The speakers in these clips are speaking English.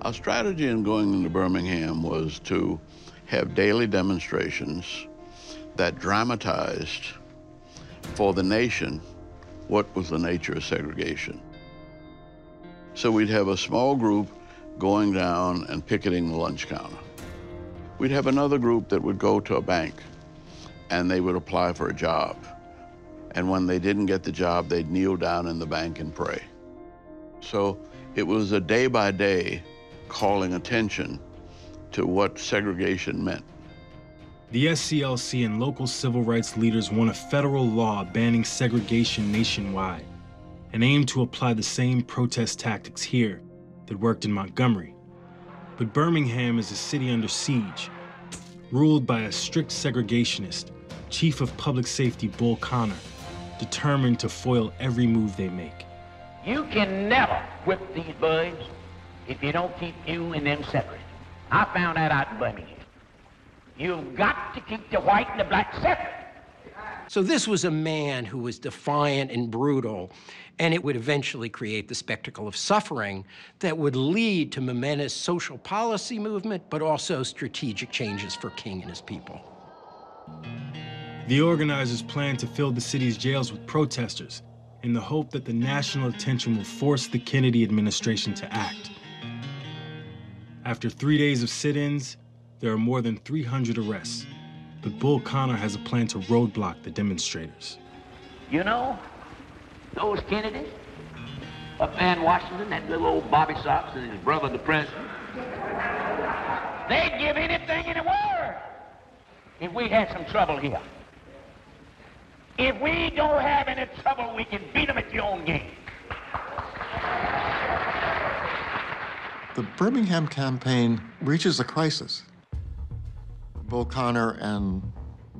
Our strategy in going into Birmingham was to have daily demonstrations that dramatized for the nation what was the nature of segregation. So we'd have a small group going down and picketing the lunch counter. We'd have another group that would go to a bank and they would apply for a job. And when they didn't get the job, they'd kneel down in the bank and pray. So it was a day-by-day calling attention to what segregation meant. The SCLC and local civil rights leaders won a federal law banning segregation nationwide and aimed to apply the same protest tactics here that worked in Montgomery. But Birmingham is a city under siege, ruled by a strict segregationist, Chief of Public Safety Bull Connor, determined to foil every move they make. You can never whip these boys if you don't keep you and them separate. I found that out in Birmingham. You've got to keep the white and the black separate. So this was a man who was defiant and brutal, and it would eventually create the spectacle of suffering that would lead to momentous social policy movement, but also strategic changes for King and his people. The organizers planned to fill the city's jails with protesters in the hope that the national attention will force the Kennedy administration to act. After 3 days of sit-ins, there are more than 300 arrests, but Bull Connor has a plan to roadblock the demonstrators. You know, those Kennedys up there in Washington, that little old Bobby Sox and his brother, the president, they'd give anything in the world if we had some trouble here. If we don't have any trouble, we can beat them at your own game. The Birmingham campaign reaches a crisis. Bull Connor and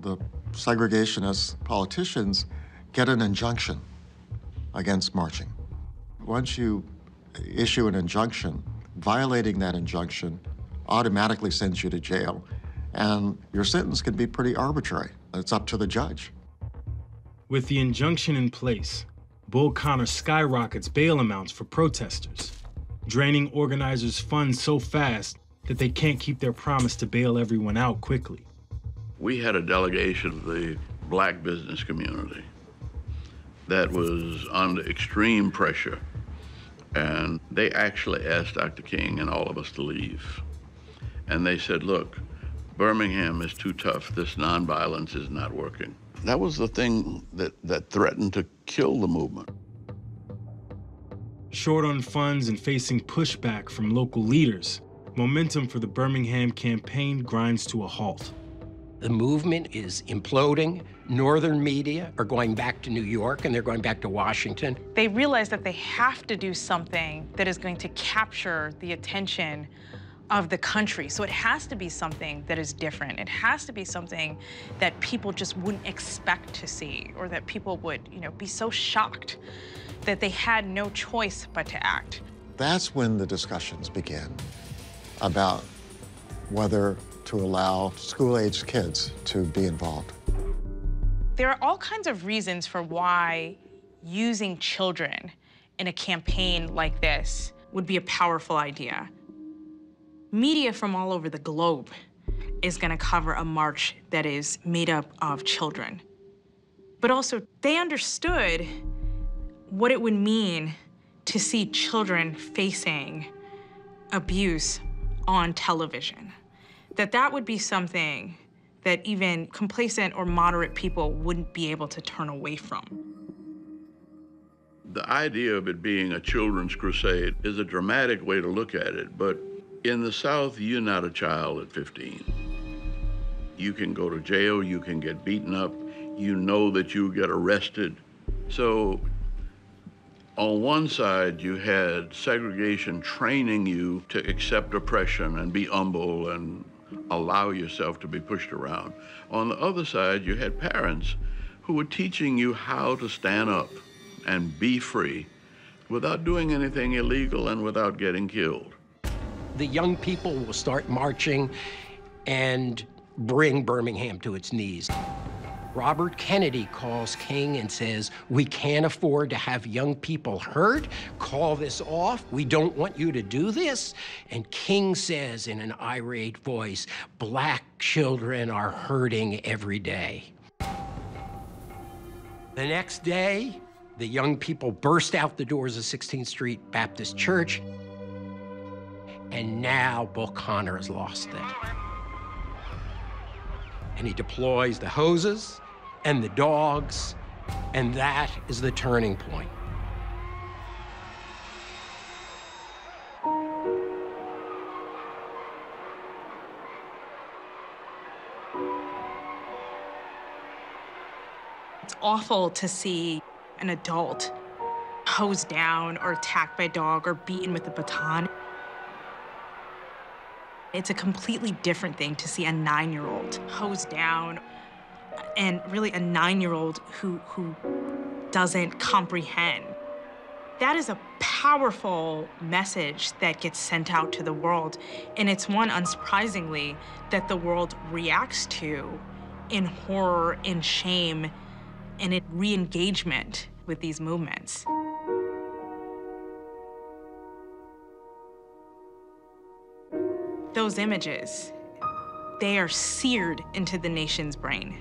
the segregationist politicians get an injunction against marching. Once you issue an injunction, violating that injunction automatically sends you to jail, and your sentence can be pretty arbitrary. It's up to the judge. With the injunction in place, Bull Connor skyrockets bail amounts for protesters, draining organizers' funds so fast that they can't keep their promise to bail everyone out quickly. We had a delegation of the black business community that was under extreme pressure, and they actually asked Dr. King and all of us to leave. And they said, look, Birmingham is too tough. This nonviolence is not working. That was the thing that threatened to kill the movement. Short on funds and facing pushback from local leaders, momentum for the Birmingham campaign grinds to a halt. The movement is imploding. Northern media are going back to New York, and they're going back to Washington. They realize that they have to do something that is going to capture the attention of the country. So it has to be something that is different. It has to be something that people just wouldn't expect to see, or that people would, be so shocked that they had no choice but to act. That's when the discussions begin about whether to allow school-aged kids to be involved. There are all kinds of reasons for why using children in a campaign like this would be a powerful idea. Media from all over the globe is going to cover a march that is made up of children. But also, they understood what it would mean to see children facing abuse on television. That would be something that even complacent or moderate people wouldn't be able to turn away from. The idea of it being a children's crusade is a dramatic way to look at it, but in the South, you're not a child at 15. You can go to jail, you can get beaten up, you know that you'll get arrested. So on one side, you had segregation training you to accept oppression and be humble and allow yourself to be pushed around. On the other side, you had parents who were teaching you how to stand up and be free without doing anything illegal and without getting killed. The young people will start marching and bring Birmingham to its knees. Robert Kennedy calls King and says, we can't afford to have young people hurt. Call this off. We don't want you to do this. And King says in an irate voice, black children are hurting every day. The next day, the young people burst out the doors of 16th Street Baptist Church, and now Bull Connor has lost them. And he deploys the hoses and the dogs, and that is the turning point. It's awful to see an adult hosed down or attacked by a dog or beaten with a baton. It's a completely different thing to see a 9-year-old hosed down, and really a 9-year-old who doesn't comprehend. That is a powerful message that gets sent out to the world, and it's one, unsurprisingly, that the world reacts to in horror, in shame, and in re-engagement with these movements. Those images, they are seared into the nation's brain.